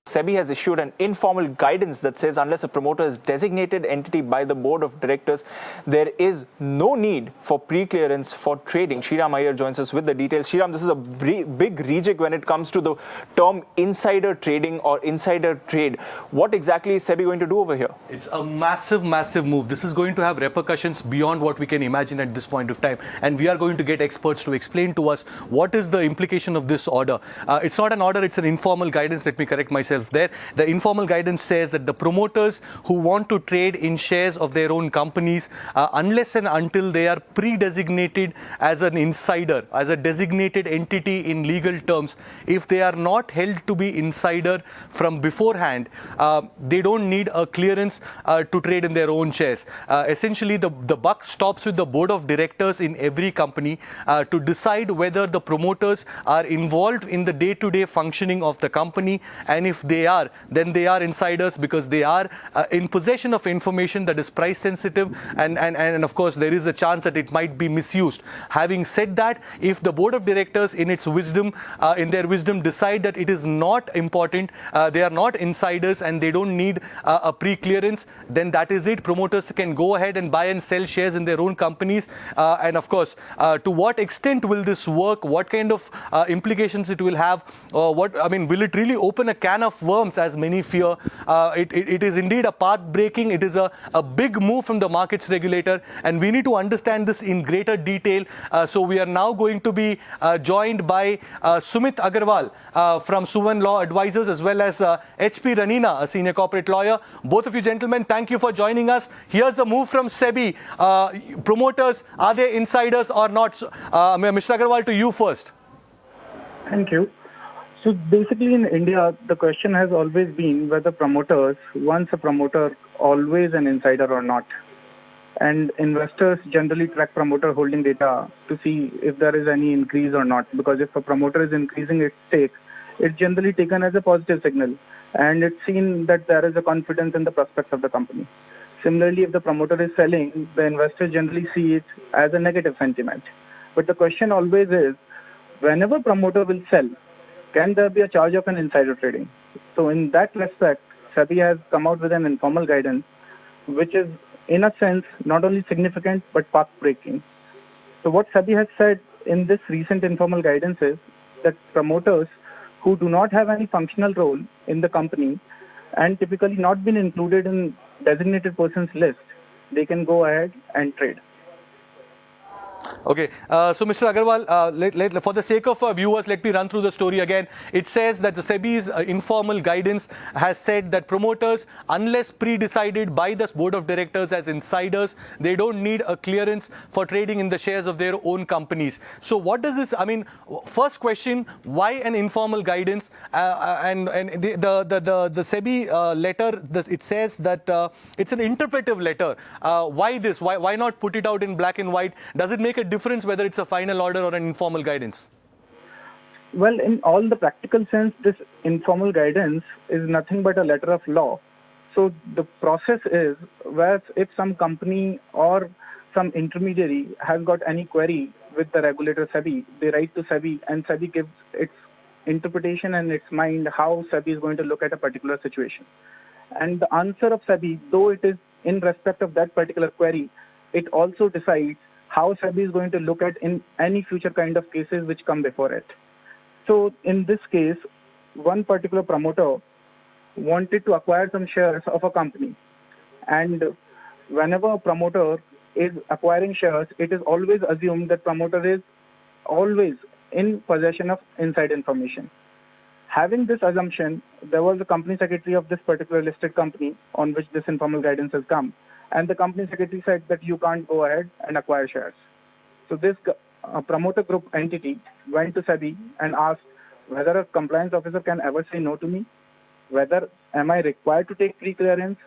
SEBI has issued an informal guidance that says unless a promoter is designated entity by the board of directors, there is no need for pre-clearance for trading. Shriram Iyer joins us with the details. Shriram, this is a big rejig when it comes to the term insider trading or insider trade. What exactly is SEBI going to do over here? It's a massive move. This is going to have repercussions beyond what we can imagine at this point of time. And we are going to get experts to explain to us what is the implication of this order. It's not an order, it's an informal guidance. Let me correct myself there. The informal guidance says that the promoters who want to trade in shares of their own companies, unless and until they are pre-designated as an insider, as a designated entity in legal terms, if they are not held to be insider from beforehand, they don't need a clearance to trade in their own shares. Essentially, the buck stops with the board of directors in every company to decide whether the promoters are involved in the day-to-day functioning of the company, and if they are, then they are insiders because they are in possession of information that is price sensitive, and of course there is a chance that it might be misused. Having said that, if the board of directors in their wisdom decide that it is not important, they are not insiders and they don't need a pre-clearance, then that is it. Promoters can go ahead and buy and sell shares in their own companies, and of course to what extent will this work, what kind of implications it will have, will it really open a can of worms as many fear? It is indeed a path breaking. It is a big move from the markets regulator, and we need to understand this in greater detail. So we are now going to be joined by Sumit Agarwal from Suvan Law Advisors, as well as HP Ranina, a senior corporate lawyer. Both of you gentlemen, thank you for joining us. Here's a move from SEBI. Promoters, are they insiders or not? Mr. Agarwal, to you first. Thank you. So basically in India, the question has always been whether promoters, once a promoter, always an insider or not. And investors generally track promoter holding data to see if there is any increase or not. Because if a promoter is increasing its stake, it's generally taken as a positive signal. And it's seen that there is a confidence in the prospects of the company. Similarly, if the promoter is selling, the investors generally see it as a negative sentiment. But the question always is, whenever promoter will sell, can there be a charge of an insider trading? So in that respect, SEBI has come out with an informal guidance, which is in a sense not only significant but path-breaking. So what SEBI has said in this recent informal guidance is that promoters who do not have any functional role in the company and typically not been included in designated persons list, they can go ahead and trade. Okay, so Mr. Agarwal, for the sake of our viewers, let me run through the story again. It says that the SEBI's informal guidance has said that promoters, unless pre-decided by the board of directors as insiders, they don't need a clearance for trading in the shares of their own companies. So what does this, first question, why an informal guidance? And the SEBI letter, it says that it's an interpretive letter. Why this? Why not put it out in black and white? Does it make a difference whether it's a final order or an informal guidance? Well, in all the practical sense, this informal guidance is nothing but a letter of law. So the process is where if some company or some intermediary has got any query with the regulator SEBI, they write to SEBI and SEBI gives its interpretation and its mind how SEBI is going to look at a particular situation. And the answer of SEBI, though it is in respect of that particular query, it also decides how SEBI is going to look at in any future kind of cases which come before it. So in this case, one particular promoter wanted to acquire some shares of a company. And whenever a promoter is acquiring shares, it is always assumed that promoter is always in possession of inside information. Having this assumption, there was a company secretary of this particular listed company on which this informal guidance has come. And the company secretary said that you can't go ahead and acquire shares. So this promoter group entity went to SEBI and asked whether a compliance officer can ever say no to me, whether am I required to take pre-clearance,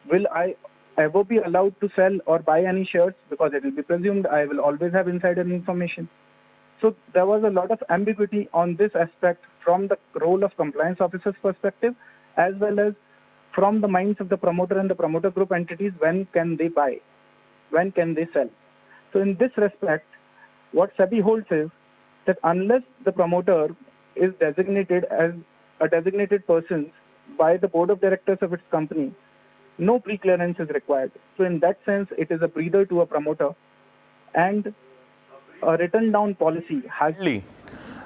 will I ever be allowed to sell or buy any shares, because it will be presumed I will always have insider information. So there was a lot of ambiguity on this aspect from the role of compliance officer's perspective, as well as from the minds of the promoter and the promoter group entities. When can they buy? When can they sell? So in this respect, what SEBI holds is that unless the promoter is designated as a designated person by the board of directors of its company, no pre-clearance is required. So in that sense, it is a breather to a promoter, and a written down policy has...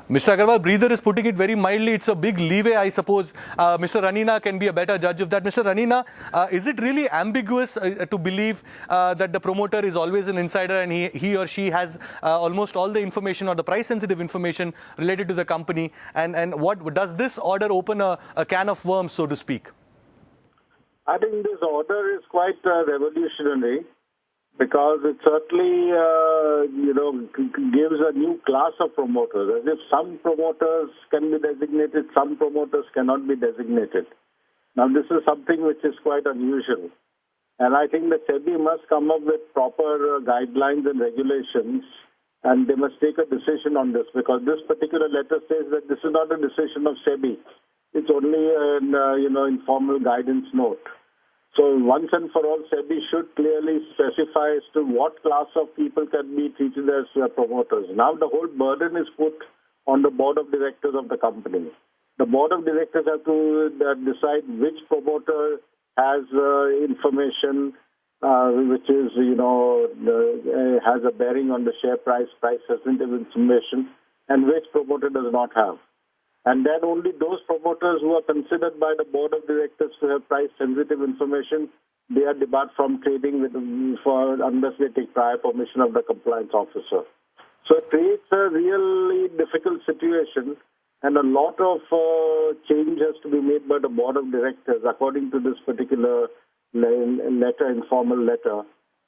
Mr. Agarwal, breather is putting it very mildly. It's a big leeway, I suppose. Mr. Ranina can be a better judge of that. Mr. Ranina, is it really ambiguous to believe that the promoter is always an insider and he or she has almost all the information or the price-sensitive information related to the company? And what does this order open a can of worms, so to speak? I think this order is quite revolutionary, because it certainly, gives a new class of promoters. As if some promoters can be designated, some promoters cannot be designated. Now, this is something which is quite unusual. And I think the SEBI must come up with proper guidelines and regulations, and they must take a decision on this, because this particular letter says that this is not a decision of SEBI. It's only an, informal guidance note. So once and for all, SEBI should clearly specify as to what class of people can be treated as promoters. Now the whole burden is put on the board of directors of the company. The board of directors have to decide which promoter has information which is, has a bearing on the share price, price-sensitive information, and which promoter does not have. And then only those promoters who are considered by the board of directors to have price-sensitive information, they are debarred from trading unless they take prior permission of the compliance officer. So it creates a really difficult situation, and a lot of change has to be made by the board of directors according to this particular letter, informal letter,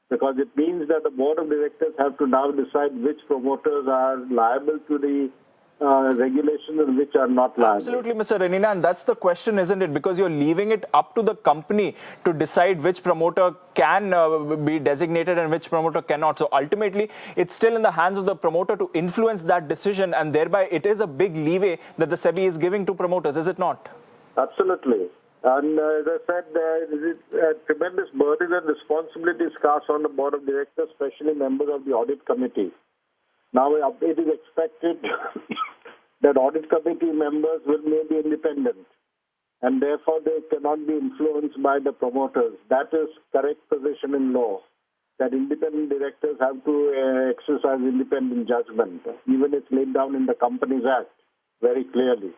because it means that the board of directors have to now decide which promoters are liable to the regulations and which are not liable. Absolutely, Mr. Ranina, and that's the question, isn't it? Because you're leaving it up to the company to decide which promoter can be designated and which promoter cannot. So ultimately, it's still in the hands of the promoter to influence that decision, and thereby it is a big leeway that the SEBI is giving to promoters, is it not? Absolutely. And as I said, there is a tremendous burden and responsibilities cast on the board of directors, especially members of the audit committee. Now, it is expected that audit committee members may be independent, and therefore they cannot be influenced by the promoters. That is correct position in law, that independent directors have to exercise independent judgment. Even it's laid down in the Companies Act very clearly.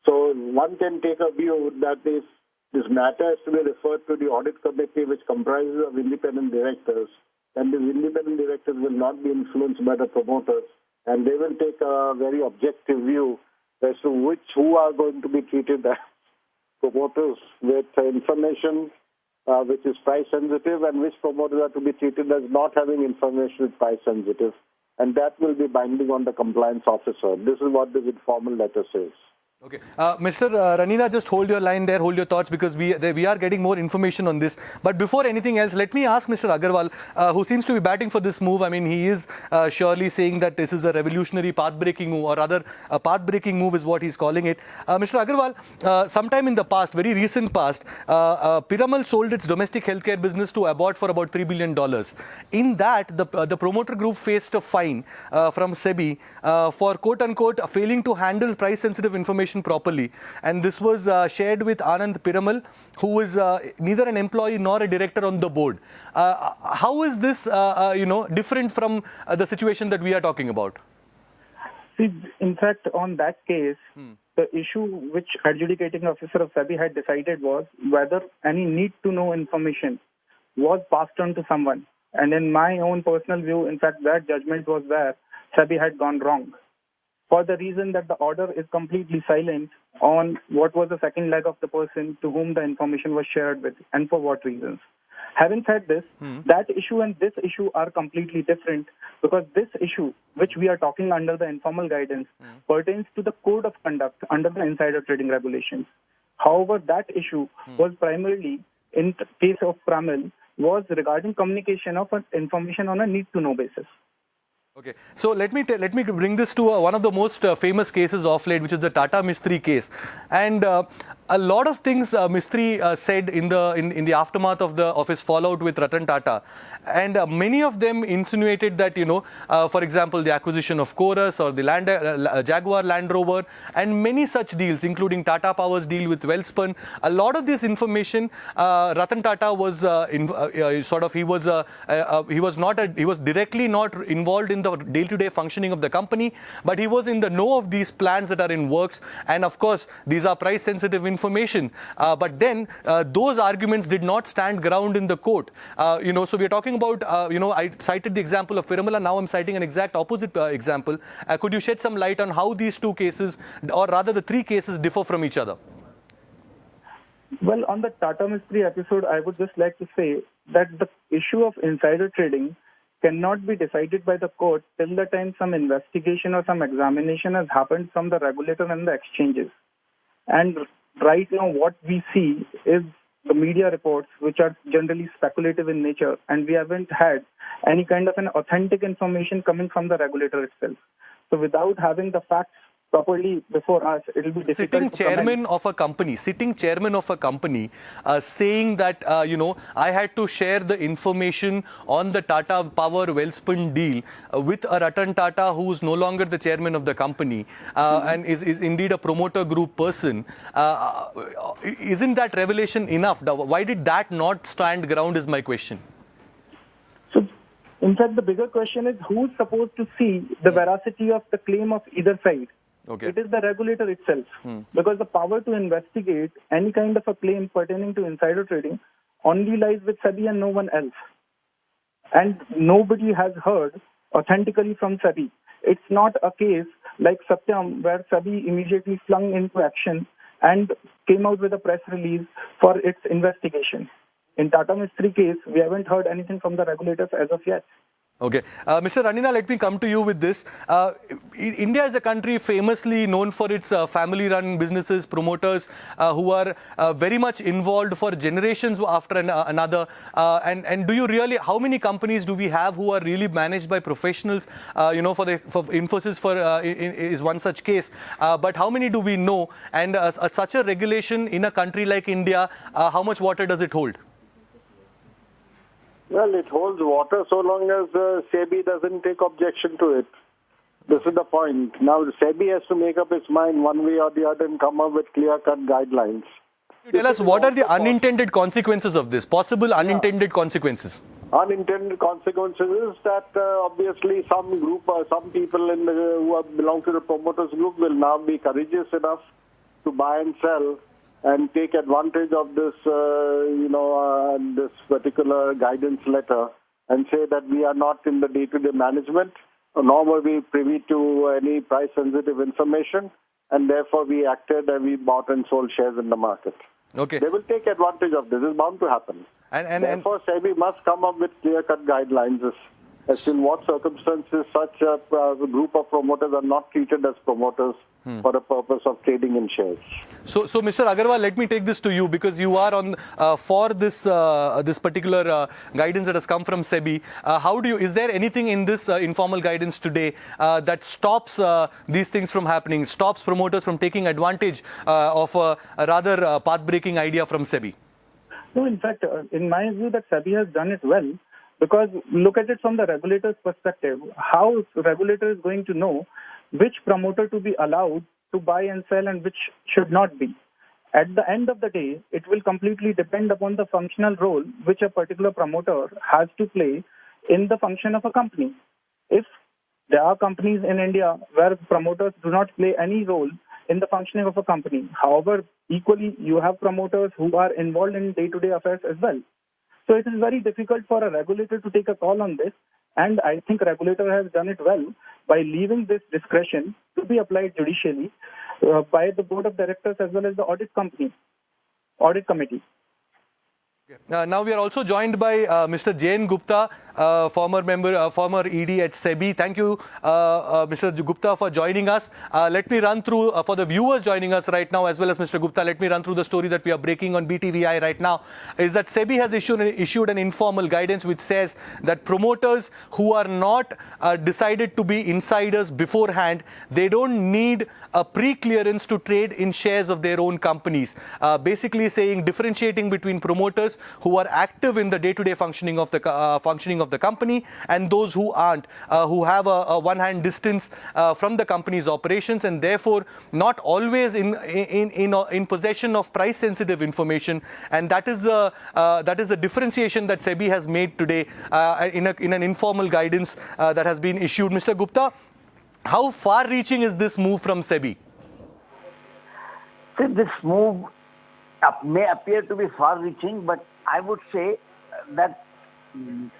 So one can take a view that if this matter has to be referred to the audit committee, which comprises of independent directors, and these independent directors will not be influenced by the promoters, and they will take a very objective view as to who are going to be treated as promoters with information which is price sensitive, and which promoters are to be treated as not having information with price sensitive, and that will be binding on the compliance officer. This is what this informal letter says. Okay. Mr. Ranina, just hold your line there, hold your thoughts, because we are getting more information on this. But before anything else, let me ask Mr. Agarwal, who seems to be batting for this move. I mean, he is surely saying that this is a revolutionary path-breaking move, or rather, a path-breaking move is what he's calling it. Mr. Agarwal, sometime in the past, very recent past, Piramal sold its domestic healthcare business to Abbott for about $3 billion. In that, the promoter group faced a fine from SEBI for, quote-unquote, failing to handle price-sensitive information properly, and this was shared with Anand Piramal, who is neither an employee nor a director on the board. How is this, different from the situation that we are talking about? See, in fact, on that case, the issue which adjudicating officer of SEBI had decided was whether any need to know information was passed on to someone. And in my own personal view, in fact, that judgment was where SEBI had gone wrong, for the reason that the order is completely silent on what was the second leg of the person to whom the information was shared with and for what reasons. Having said this, that issue and this issue are completely different, because this issue, which we are talking under the informal guidance, pertains to the code of conduct under the insider trading regulations. However, that issue was primarily, in case of Pramil, was regarding communication of information on a need-to-know basis. Okay, so let me bring this to one of the most famous cases of late, which is the Tata Mistry case. And A lot of things Mistry said in the aftermath of his fallout with Ratan Tata, and many of them insinuated that, for example, the acquisition of Chorus or the Jaguar Land Rover and many such deals, including Tata Power's deal with Welspun. A lot of this information, Ratan Tata was he was directly not involved in the day-to-day functioning of the company, but he was in the know of these plans that are in works, and of course these are price-sensitive information. But then those arguments did not stand ground in the court. So we are talking about, I cited the example of Piramala. Now I'm citing an exact opposite example. Could you shed some light on how these two cases, or rather the three cases, differ from each other? Well, on the Tata Mistry episode, I would just like to say that the issue of insider trading cannot be decided by the court till the time some investigation or some examination has happened from the regulator and the exchanges. And right now what we see is the media reports, which are generally speculative in nature, and we haven't had any kind of an authentic information coming from the regulator itself. So without having the facts properly before us, it will be difficult. Sitting chairman of a company saying that, I had to share the information on the Tata Power Welspun deal with a Ratan Tata who is no longer the chairman of the company and is indeed a promoter group person. Isn't that revelation enough? Why did that not stand ground is my question. So, in fact, the bigger question is who's supposed to see the veracity of the claim of either side? Okay. It is the regulator itself, because the power to investigate any kind of a claim pertaining to insider trading only lies with SEBI and no one else. And nobody has heard authentically from SEBI. It's not a case like Satyam where SEBI immediately flung into action and came out with a press release for its investigation. In Tata Mistry case, we haven't heard anything from the regulators as of yet. Okay. Mr. Ranina, let me come to you with this. India is a country famously known for its family-run businesses, promoters who are very much involved for generations after another. And do you really, how many companies do we have who are really managed by professionals? For Infosys is one such case. But how many do we know? And such a regulation in a country like India, how much water does it hold? Well, it holds water so long as SEBI doesn't take objection to it. This is the point. Now, SEBI has to make up its mind one way or the other and come up with clear-cut guidelines. Tell us, what are the unintended consequences of this? Possible unintended consequences? Unintended consequences is that obviously some people who belong to the promoters group will now be courageous enough to buy and sell and take advantage of this, this particular guidance letter and say that we are not in the day-to-day management, nor were we privy to any price-sensitive information, and therefore we acted and we bought and sold shares in the market. Okay. They will take advantage of this. It's bound to happen. And therefore, SEBI must come up with clear-cut guidelines as in what circumstances such a group of promoters are not treated as promoters for the purpose of trading in shares. So Mr. Agarwal, let me take this to you because you are on for this this particular guidance that has come from SEBI. Is there anything in this informal guidance today that stops these things from happening, stops promoters from taking advantage of a rather path-breaking idea from SEBI? No, in fact, in my view, that SEBI has done it well. Because look at it from the regulator's perspective, how the regulator is going to know which promoter to be allowed to buy and sell and which should not be. At the end of the day, it will completely depend upon the functional role which a particular promoter has to play in the function of a company. If there are companies in India where promoters do not play any role in the functioning of a company, however, equally you have promoters who are involved in day-to-day affairs as well. So it is very difficult for a regulator to take a call on this, and I think regulator has done it well by leaving this discretion to be applied judicially by the board of directors as well as the audit committee. Now we are also joined by Mr. Jain Gupta. former ED at SEBI. Thank you, Mr. Gupta, for joining us. Let me run through, for the viewers joining us right now, as well as Mr. Gupta, let me run through the story that we are breaking on BTVI right now, is that SEBI has issued an informal guidance which says that promoters who are not decided to be insiders beforehand, they don't need a pre-clearance to trade in shares of their own companies. Basically saying, differentiating between promoters who are active in the day-to-day functioning of the company and those who aren't, who have a one-hand distance from the company's operations, and therefore not always in possession of price-sensitive information. And that is the differentiation that SEBI has made today in an informal guidance that has been issued. Mr. Gupta, how far-reaching is this move from SEBI? This move may appear to be far-reaching, but I would say that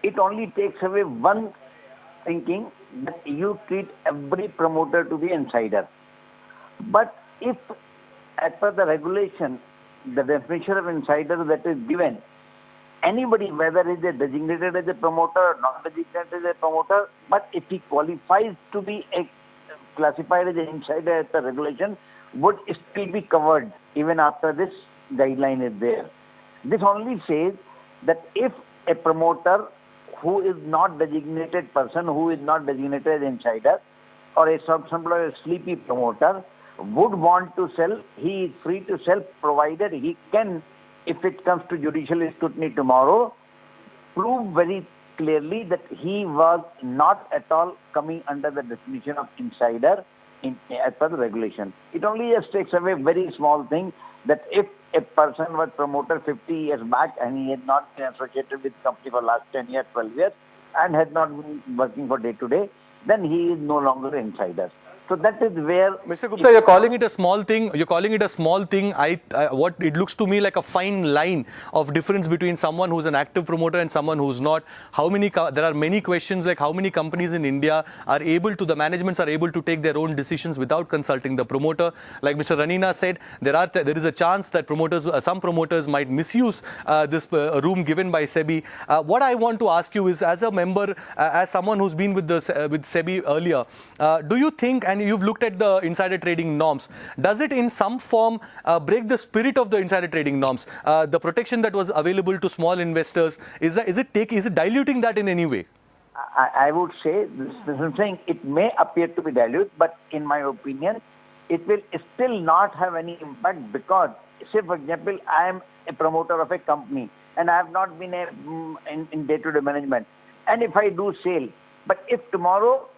it only takes away one thinking, that you treat every promoter to be insider. But if, as per the regulation, the definition of insider that is given, anybody, whether he is designated as a promoter or not designated as a promoter, but if he qualifies to be classified as an insider as the regulation, would still be covered even after this guideline is there. This only says that if a promoter who is not designated person, who is not designated as insider, or a sleepy promoter would want to sell, he is free to sell, provided he can, if it comes to judicial scrutiny tomorrow, prove very clearly that he was not at all coming under the definition of insider as per the regulation. It only just takes away a very small thing, that if a person was promoter 50 years back and he had not been associated with the company for last 10 years, 12 years, and had not been working for day to day, then he is no longer an insider. So that is where... Mr. Gupta, you're calling it a small thing. You're calling it a small thing. What it looks to me like a fine line of difference between someone who's an active promoter and someone who's not. There are many questions like how many companies in India are able to, the managements are able to take their own decisions without consulting the promoter. Like Mr. Ranina said, there is a chance that some promoters might misuse this room given by SEBI. What I want to ask you is, as a member, as someone who's been with SEBI earlier, do you think, and you've looked at the insider trading norms, does it in some form break the spirit of the insider trading norms? The protection that was available to small investors, is it diluting that in any way? I would say, this is saying it may appear to be dilute, but in my opinion, it will still not have any impact, because, say for example, I am a promoter of a company and I have not been in day-to-day management, and if I do sale, but if tomorrow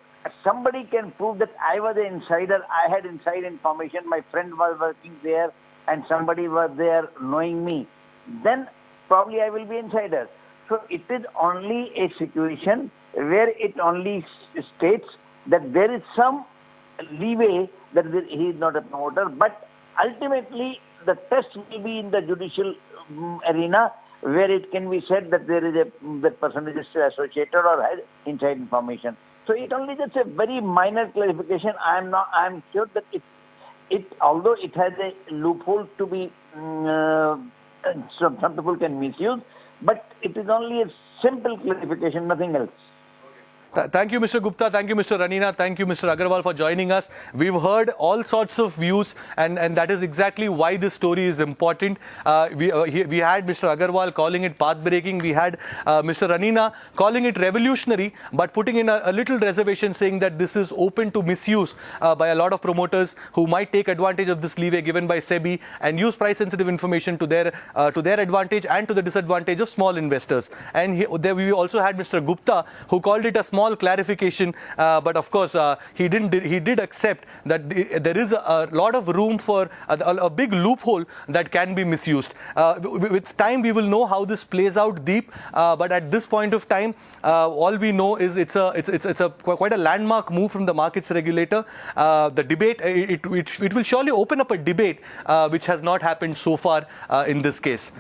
somebody can prove that I was an insider, I had inside information, my friend was working there and somebody was there knowing me, then probably I will be insider. So it is only a situation where it only states that there is some leeway that he is not a promoter, but ultimately the test will be in the judicial arena, where it can be said that that person is associated or has inside information. So it only just a very minor clarification. I am sure that although it has a loophole to be, some people can misuse, but it is only a simple clarification, nothing else. Thank you, Mr. Gupta. Thank you, Mr. Ranina. Thank you, Mr. Agarwal, for joining us. We've heard all sorts of views, and that is exactly why this story is important. We had Mr. Agarwal calling it path-breaking. We had Mr. Ranina calling it revolutionary, but putting in a little reservation, saying that this is open to misuse by a lot of promoters who might take advantage of this leeway given by SEBI and use price-sensitive information to their advantage and to the disadvantage of small investors. And we also had Mr. Gupta, who called it a small clarification, but of course he did accept that there is a lot of room for a big loophole that can be misused. With time we will know how this plays out deep, but at this point of time all we know is it's quite a landmark move from the markets regulator. The debate, it will surely open up a debate which has not happened so far in this case.